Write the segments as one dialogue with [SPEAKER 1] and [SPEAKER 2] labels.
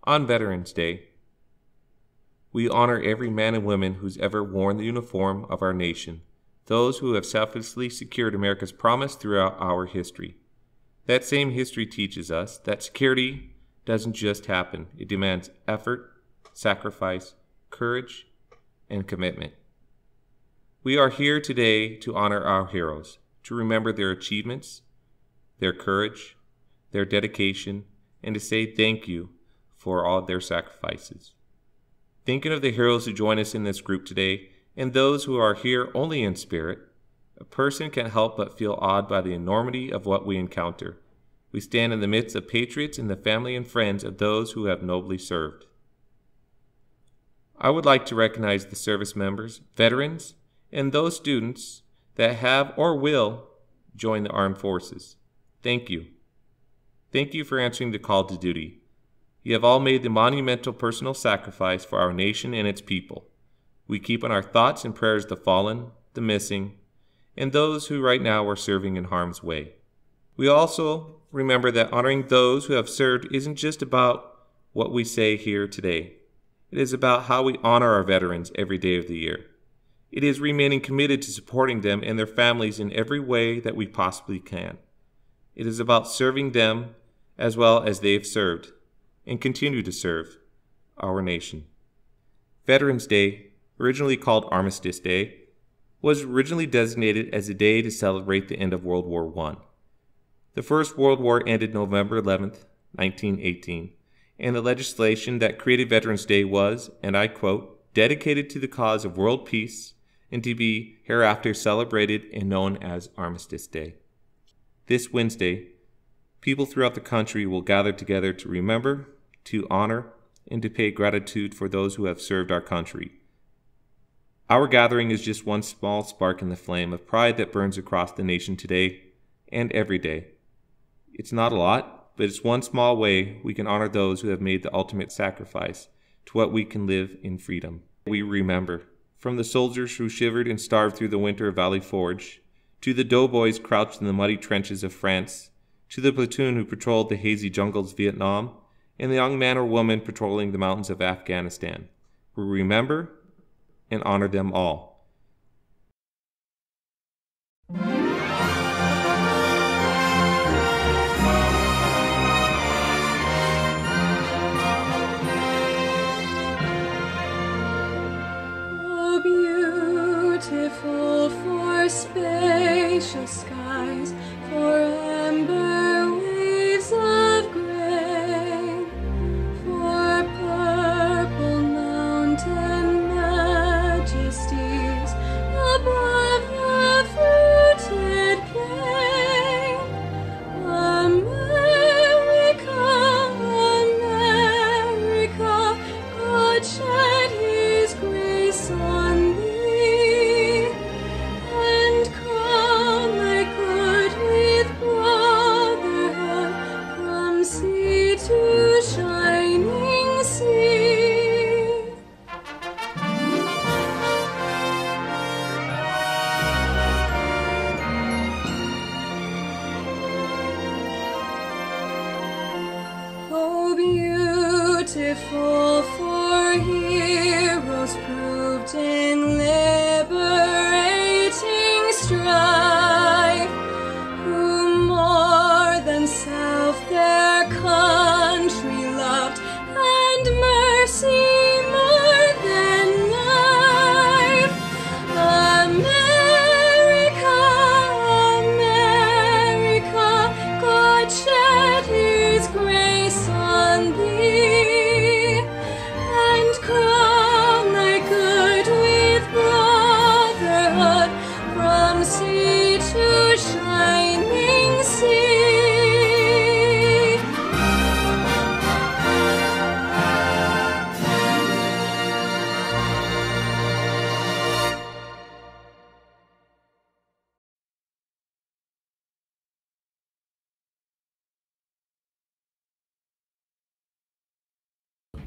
[SPEAKER 1] On Veterans Day, we honor every man and woman who's ever worn the uniform of our nation, those who have selflessly secured America's promise throughout our history. That same history teaches us that security doesn't just happen. It demands effort, sacrifice, courage, and commitment. We are here today to honor our heroes, to remember their achievements, their courage, their dedication, and to say thank you for all their sacrifices. Thinking of the heroes who join us in this group today and those who are here only in spirit, a person can't help but feel awed by the enormity of what we encounter. We stand in the midst of patriots and the family and friends of those who have nobly served. I would like to recognize the service members, veterans, and those students that have or will join the armed forces. Thank you. Thank you for answering the call to duty. You have all made the monumental personal sacrifice for our nation and its people. We keep in our thoughts and prayers the fallen, the missing, and those who right now are serving in harm's way. We also remember that honoring those who have served isn't just about what we say here today. It is about how we honor our veterans every day of the year. It is remaining committed to supporting them and their families in every way that we possibly can. It is about serving them as well as they've served and continue to serve our nation. Veterans Day, originally called Armistice Day, was originally designated as a day to celebrate the end of World War I. The First World War ended November 11, 1918, and the legislation that created Veterans Day was, and I quote, dedicated to the cause of world peace and to be hereafter celebrated and known as Armistice Day. This Wednesday, people throughout the country will gather together to remember, to honor, and to pay gratitude for those who have served our country. Our gathering is just one small spark in the flame of pride that burns across the nation today and every day. It's not a lot, but it's one small way we can honor those who have made the ultimate sacrifice to what we can live in freedom. We remember, from the soldiers who shivered and starved through the winter of Valley Forge, to the doughboys crouched in the muddy trenches of France, to the platoon who patrolled the hazy jungles of Vietnam, and the young man or woman patrolling the mountains of Afghanistan. We remember and honor them all.
[SPEAKER 2] Oh, beautiful for spacious skies, for amber waves of grain, for purple mountain majesties above the fruited plain. America, America, God shed His grace on thee, and crown thy good with brotherhood from sea to shining sea. Oh, beautiful for heroes proved in liberating strife, who more than self their country loved, and mercy more than life. America, America, God shed His grace on thee, and crown thy good with brotherhood from sea to shining sea.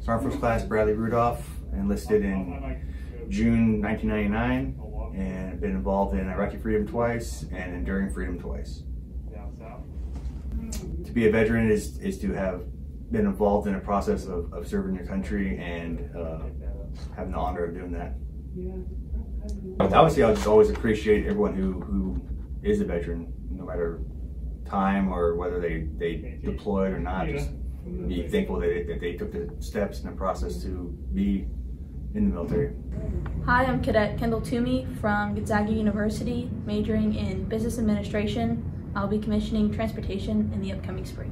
[SPEAKER 3] Sergeant First Class Bradley Rudolph, enlisted in June 1999, and been involved in Iraqi freedom twice and enduring freedom twice. To be a veteran is to have been involved in a process of serving your country and having the honor of doing that. Obviously, I just always appreciate everyone who is a veteran, no matter time or whether they deployed or not. Just be thankful that they took the steps in the process to be in the military.
[SPEAKER 4] Hi, I'm Cadet Kendall Toomey from Gonzaga University, majoring in Business Administration. I'll be commissioning transportation in the upcoming spring.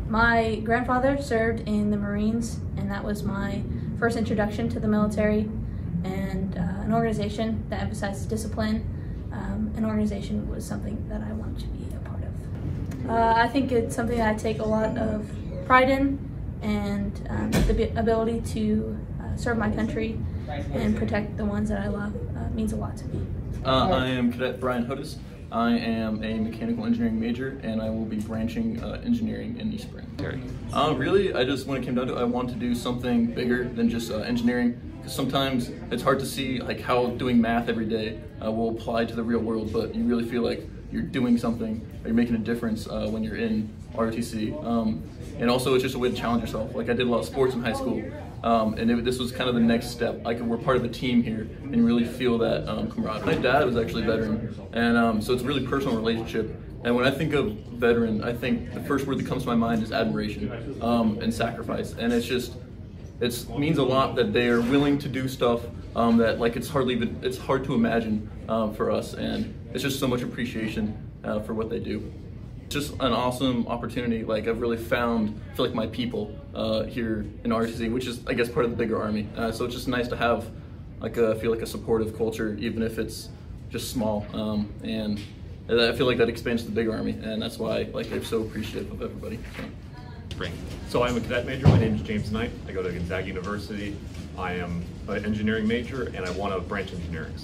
[SPEAKER 4] My grandfather served in the Marines, and that was my first introduction to the military and an organization that emphasizes discipline. An organization was something that I wanted to be a part of. I think it's something that I take a lot of pride in, and the ability to serve my country and protect the ones that I love means a lot to me.
[SPEAKER 5] I am Cadet Brian Hodes. I am a mechanical engineering major, and I will be branching engineering in the spring. Really, I just, when it came down to it, I want to do something bigger than just engineering, because sometimes it's hard to see like how doing math every day will apply to the real world, but you really feel like you're doing something, or you're making a difference when you're in ROTC. And also, it's just a way to challenge yourself. Like, I did a lot of sports in high school, and this was kind of the next step. We're part of a team here and really feel that camaraderie. My dad was actually a veteran, and so it's a really personal relationship. And when I think of veteran, I think the first word that comes to my mind is admiration and sacrifice. And it means a lot that they are willing to do stuff that it's hard to imagine for us. And it's just so much appreciation for what they do. Just an awesome opportunity. Like, I've really found, I feel like, my people here in ROTC, which is, I guess, part of the bigger Army. So it's just nice to have feel like a supportive culture, even if it's just small. And I feel like that expands to the big Army, and that's why I'm so appreciative of everybody.
[SPEAKER 6] So I'm a cadet major. My name is James Knight. I go to Gonzaga University. I am an engineering major, and I want to branch engineering.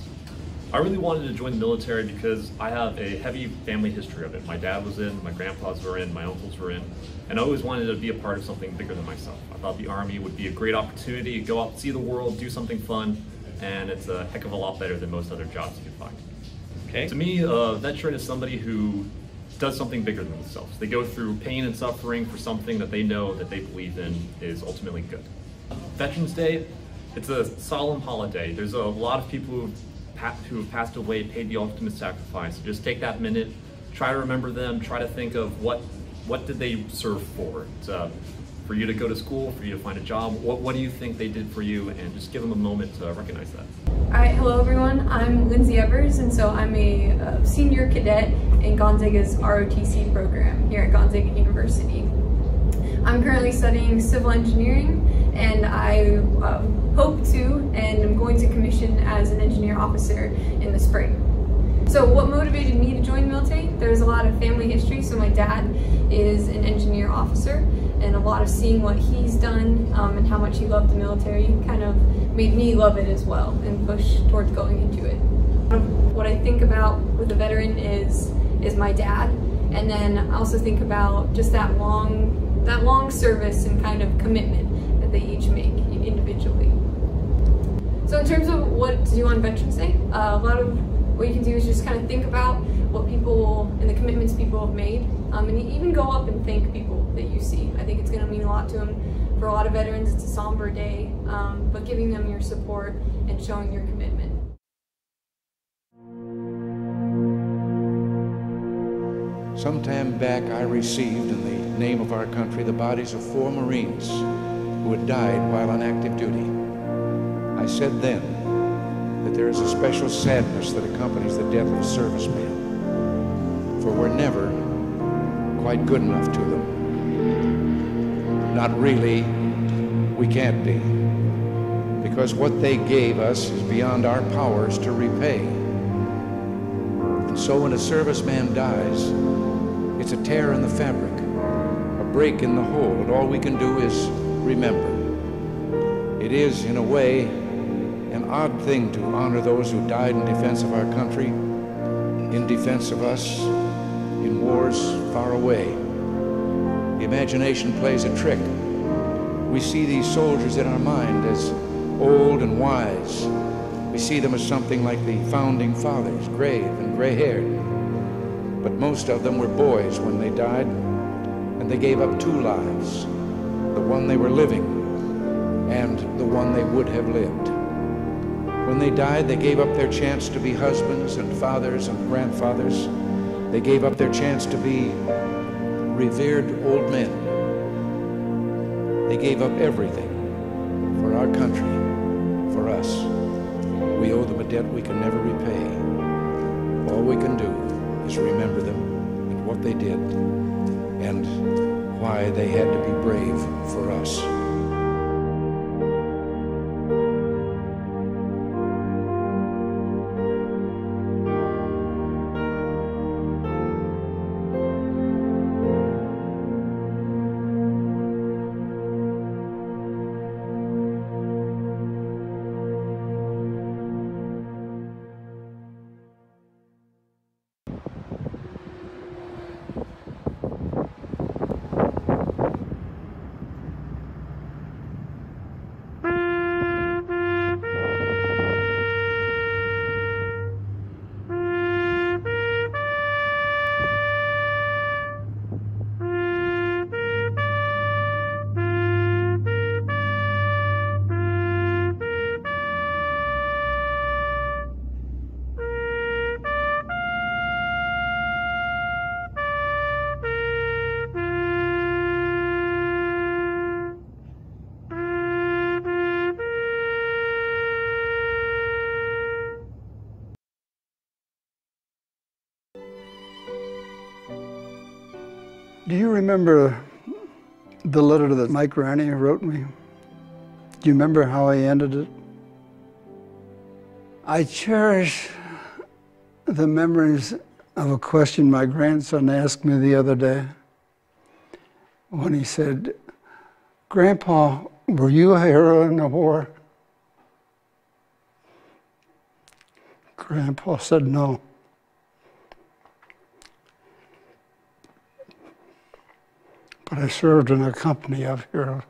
[SPEAKER 6] I really wanted to join the military because I have a heavy family history of it. My dad was in, my grandpas were in, my uncles were in, and I always wanted to be a part of something bigger than myself. I thought the Army would be a great opportunity to go out, see the world, do something fun, and it's a heck of a lot better than most other jobs you can find. Okay. To me, a veteran is somebody who does something bigger than themselves. They go through pain and suffering for something that they know that they believe in is ultimately good. Veterans Day, it's a solemn holiday. There's a lot of people who have passed away, paid the ultimate sacrifice. So just take that minute, try to remember them, try to think of what did they serve for. For you to go to school, for you to find a job, what do you think they did for you, and just give them a moment to recognize that.
[SPEAKER 7] Alright, hello everyone, I'm Lindsay Evers, and so I'm a senior cadet in Gonzaga's ROTC program here at Gonzaga University. I'm currently studying civil engineering, and I hope to and I'm going to commission as an engineer officer in the spring. So what motivated me to join the military? There's a lot of family history. So my dad is an engineer officer, and a lot of seeing what he's done and how much he loved the military kind of made me love it as well and push towards going into it. What I think about with a veteran is my dad, and then I also think about just that long service and kind of commitment that they each make individually. So in terms of what to do on Veterans Day, a lot of what you can do is just kind of think about what people and the commitments people have made, and even go up and thank people that you see. I think it's going to mean a lot to them. For a lot of veterans, it's a somber day, but giving them your support and showing your commitment.
[SPEAKER 8] Some time back, I received in the name of our country the bodies of 4 Marines who had died while on active duty. I said then that there is a special sadness that accompanies the death of a serviceman, for we're never quite good enough to them. Not really, we can't be, because what they gave us is beyond our powers to repay. And so when a serviceman dies, it's a tear in the fabric, a break in the whole, and all we can do is remember. It is, in a way, an odd thing to honor those who died in defense of our country, in defense of us, in wars far away. The imagination plays a trick. We see these soldiers in our mind as old and wise. We see them as something like the founding fathers, grave and gray-haired. But most of them were boys when they died, and they gave up 2 lives, the one they were living and the one they would have lived. When they died, they gave up their chance to be husbands and fathers and grandfathers. They gave up their chance to be revered old men. They gave up everything for our country, for us. We owe them a debt we can never repay. All we can do is remember them and what they did and why they had to be brave for us.
[SPEAKER 9] Do you remember the letter that Mike Ranney wrote me? Do you remember how he ended it? I cherish the memories of a question my grandson asked me the other day when he said, "Grandpa, were you a hero in the war?" Grandpa said no. But I served in a company of heroes.